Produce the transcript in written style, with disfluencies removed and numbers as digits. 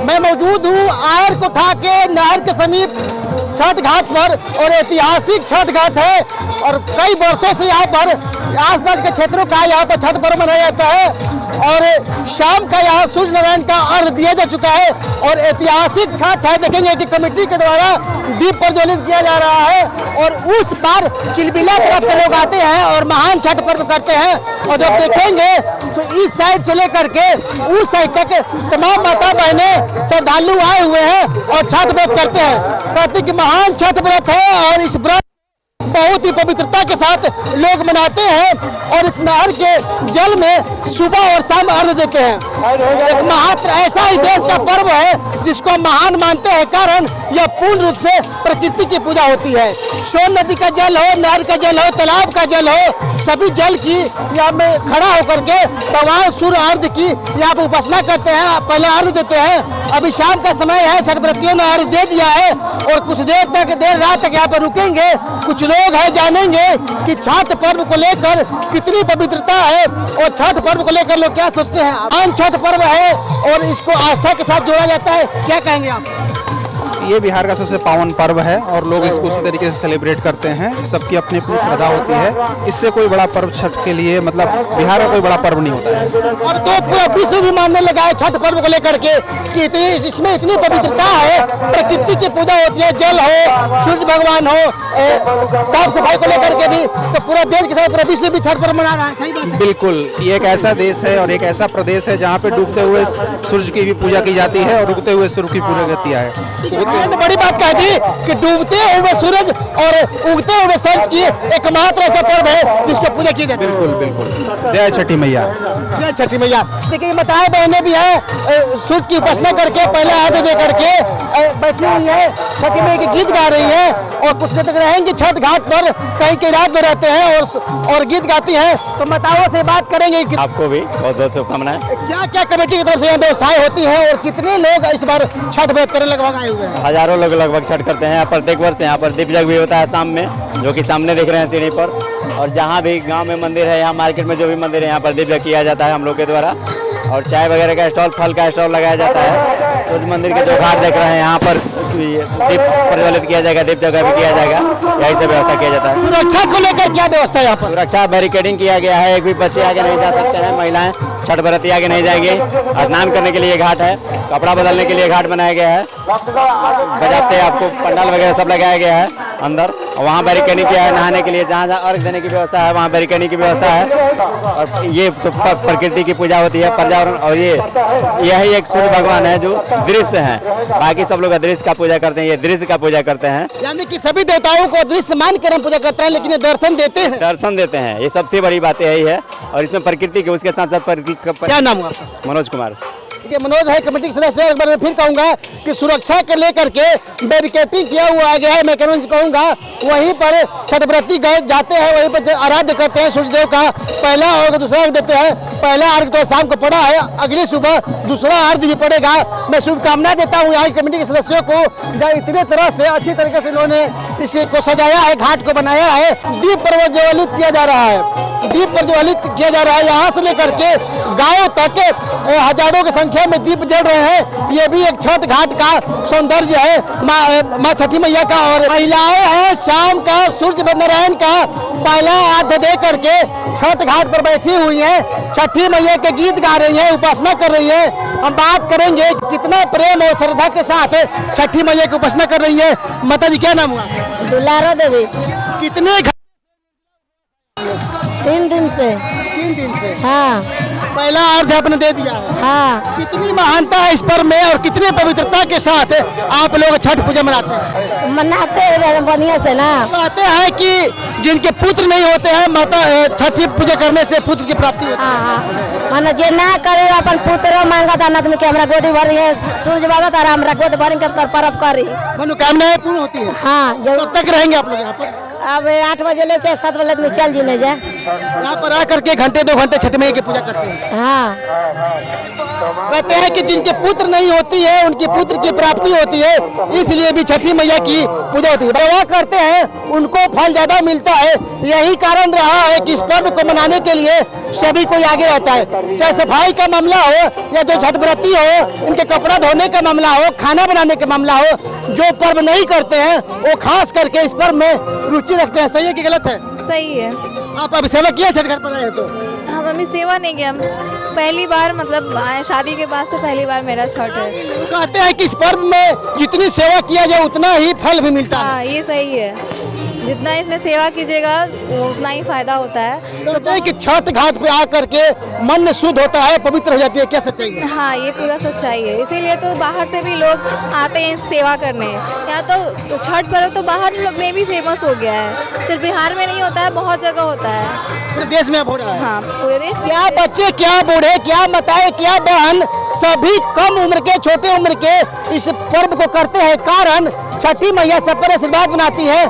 मैं मौजूद हूँ आयर कोठा के नहर के समीप छठ घाट पर और ऐतिहासिक छठ घाट है और कई वर्षों से यहाँ पर आसपास के क्षेत्रों का यहाँ पर छठ पर्व मनाया जाता है और शाम का यहाँ सूर्य नारायण का अर्घ दिया जा चुका है और ऐतिहासिक छठ है। देखेंगे कि कमेटी के द्वारा दीप प्रज्वलित किया जा रहा है और उस पार चिलबिला तरफ के लोग आते हैं और महान छठ पर्व करते हैं और जब देखेंगे तो इस साइड से लेकर के उस साइड तक तमाम माता बहनें श्रद्धालु आए हुए हैं और छठ व्रत करते हैं। कहते कि महान छठ व्रत है और इस व्रत बहुत ही पवित्रता के साथ लोग मनाते हैं और इस नहर के जल में सुबह और शाम अर्घ देते हैं। एक मात्र ऐसा ही देश का पर्व है जिसको महान मानते हैं, कारण यह पूर्ण रूप से प्रकृति की पूजा होती है। सोन नदी का जल हो, नहर का जल हो, तालाब का जल हो, सभी जल की यहाँ में खड़ा होकर के भगवान सूर्य अर्घ की यहाँ पे उपासना करते हैं, पहले अर्घ देते हैं। अभी शाम का समय है, छठ व्रतियों ने अर्घ दे दिया है और कुछ देर रात तक यहाँ पर रुकेंगे। कुछ लोग हैं, जानेंगे कि छठ पर्व को लेकर कितनी पवित्रता है और छठ पर्व को लेकर लोग क्या सोचते हैं। महान छठ पर्व है और इसको आस्था के साथ जोड़ा जाता है, क्या कहेंगे आप? ये बिहार का सबसे पावन पर्व है और लोग इसको उसी तरीके से सेलिब्रेट करते हैं। सबकी अपनी अपनी श्रद्धा होती है। इससे कोई बड़ा पर्व छठ के लिए मतलब बिहार का कोई बड़ा पर्व नहीं होता है। और तो पूरा विश्व भी मानने लगा है छठ पर्व को लेकर के कि इसमें इतनी पवित्रता है, प्रकृति की पूजा होती है, जल हो, सूर्य भगवान हो, साफ सफाई को लेकर के भी, तो पूरा देश के साथ पूरा विश्व भी छठ पर्व मना रहा है। सही बात है। बिल्कुल, ये एक ऐसा देश है और एक ऐसा प्रदेश है जहाँ पे डूबते हुए सूर्य की भी पूजा की जाती है और उगते हुए सूर्य की पूजा करती है। मैंने बड़ी बात कह दी कि डूबते हुए सूरज और उगते हुए सूरज की एकमात्र ऐसा पर्व है जिसकी पूजा की जाती है। बिल्कुल बिल्कुल। जय छठी मैया। जय छठी मैया। देखिए माताएं बहनें भी हैं, सूर्य की उपासना करके पहले अर्घ दे करके बैठी हुई है, छठी मैया के गीत गा रही है और कुछ देर तक रहेंगे छठ घाट पर, कहीं कहीं रात में रहते हैं और गीत गाती हैं। तो माताओं से बात करेंगे कि आपको भी बहुत बहुत शुभकामनाएं। क्या क्या कमेटी की तरफ से व्यवस्थाएं होती हैं और कितने लोग इस बार छठ व्रत करने लगभग आए हुए हैं? हजारों लोग लगभग छठ करते हैं। प्रत्येक वर्ष यहाँ पर दीप जग भी होता है शाम में, जो कि सामने देख रहे हैं सीढ़ी पर। और जहाँ भी गांव में मंदिर है, यहाँ मार्केट में जो भी मंदिर है, यहाँ पर दीप जग किया जाता है हम लोग के द्वारा। और चाय वगैरह का स्टॉल, फल का स्टॉल लगाया जाता है। तो मंदिर के जो घाट देख रहे हैं, यहाँ पर दीप प्रज्वलित किया जाएगा, दीप जगह भी किया जाएगा, यही सब व्यवस्था किया जाता है। सुरक्षा को लेकर क्या व्यवस्था है यहाँ पर? सुरक्षा बैरिकेडिंग किया गया है, एक भी बच्चे आगे नहीं जा सकते हैं, महिलाएं छठ व्रती आगे नहीं जाएंगे। स्नान करने के लिए घाट है, कपड़ा बदलने के लिए घाट बनाया गया है, बजाते आपको पंडाल वगैरह सब लगाया गया है अंदर। और वहाँ बैरिकेडिंग किया है, नहाने के लिए जहाँ जहाँ अर्घ देने की व्यवस्था है वहाँ बैरिकेडिंग की व्यवस्था है। और ये तो प्रकृति की पूजा होती है, पर्यावरण, और यही एक सूर्य भगवान है जो दृश्य है। बाकी सब लोग अदृश्य का पूजा करते हैं, ये दृश्य का पूजा करते हैं। यानी कि सभी देवताओं को दृश्य मान कर हम पूजा करते हैं, लेकिन ये दर्शन देते हैं। दर्शन देते हैं, ये सबसे बड़ी बात यही है। और इसमें प्रकृति के उसके साथ साथ क्या नाम हुआ आपका? मनोज कुमार। ये मनोज है, कमेटी के सदस्य। एक बार मैं फिर कहूंगा कि सुरक्षा के लेकर के बैरिकेडिंग किया हुआ गया है। मैं कहूंगा वहीं पर छठ व्रती गए जाते हैं, वहीं पर आराध्य करते हैं सूर्यदेव का। पहला अर्घ दूसरा अर्घ देते हैं। पहला अर्घ तो शाम को पड़ा है, अगली सुबह दूसरा अर्घ भी पड़ेगा। मैं शुभकामना देता हूँ यहाँ की कमेटी के सदस्यों को, जहाँ इतने तरह से अच्छी तरीके से इन्होंने इसको सजाया है, घाट को बनाया है। दीप प्रज्वलित किया जा रहा है, दीप प्रज्वलित किया जा रहा है। यहाँ से लेकर के गाँव तक हजारों की संख्या में दीप जल रहे हैं। ये भी एक छठ घाट का सौंदर्य है माँ छठी मैया का। और महिलाएं हैं, शाम का सूर्य नारायण का पहला अर्घ्य दे करके छठ घाट पर बैठी हुई हैं, छठी मैया के गीत गा रही हैं, उपासना कर रही हैं। हम बात करेंगे कितना प्रेम और श्रद्धा के साथ छठी मैया की उपासना कर रही है। माता जी क्या नाम हुआ? दुलारा देवी। कितने 3 दिन से। 3 दिन से? हाँ। पहला अर्घ आपने दे दिया है। हाँ। कितनी महानता है इस पर्व में और कितनी पवित्रता के साथ आप लोग छठ पूजा मनाते हैं? मनाते हैं बढ़िया से ना। कहते हैं कि जिनके पुत्र नहीं होते हैं, माता छठी पूजा करने से पुत्र की प्राप्ति होती है। हाँ। माना जे ना करे अपन पुत्र मांगा था आदमी के हमरा गोदी भरी है, सूर्य बाबा तारा हमरा गोद भरी के पर्व करी, मनोकामनाएं पूर्ण होती है। हाँ। कब तक रहेंगे आप लोग यहाँ पर? अब 8 बजे ले जाए, 7 बजे में चल जी ले जाए। यहाँ पर आकर के घंटे 2 घंटे छठ मैया की पूजा करते हैं। हाँ। कहते हैं कि जिनके पुत्र नहीं होती है उनकी पुत्र की प्राप्ति होती है, इसलिए भी छठी मैया की पूजा होती है। सेवा करते हैं उनको फल ज्यादा मिलता है, यही कारण रहा है कि इस पर्व को मनाने के लिए सभी कोई आगे रहता है। चाहे सफाई का मामला हो या जो छठ व्रती हो इनके कपड़ा धोने का मामला हो, खाना बनाने का मामला हो, जो पर्व नहीं करते हैं वो खास करके इस पर्व में रुचि रखते हैं। सही है कि गलत है? सही है। आप अभी सेवा किया छठ घर पर आए तो? हम अभी सेवा नहीं किया, हम पहली बार मतलब आए, शादी के बाद से पहली बार मेरा छठ है। कहते हैं कि इस पर्व में जितनी सेवा किया जाए उतना ही फल भी मिलता है। हाँ, ये सही है, जितना इसमें सेवा कीजिएगा वो उतना ही फायदा होता है। कहते हैं कि छठ घाट पे आकर के मन शुद्ध होता है, पवित्र हो जाती है, क्या सच्चाई है? हाँ, ये पूरा सच्चाई है, इसीलिए तो बाहर से भी लोग आते हैं सेवा करने। यहाँ तो छठ पर्व तो बाहर में भी फेमस हो गया है, सिर्फ बिहार में नहीं होता है, बहुत जगह होता है, पूरे देश में अब हो रहा है। हाँ पूरे देश में। क्या बच्चे, क्या बूढ़े, क्या माताएं, क्या बहन, सभी कम उम्र के, छोटे उम्र के इस पर्व को करते हैं। कारण छठी मैया सब पर आशीर्वाद बनाती है।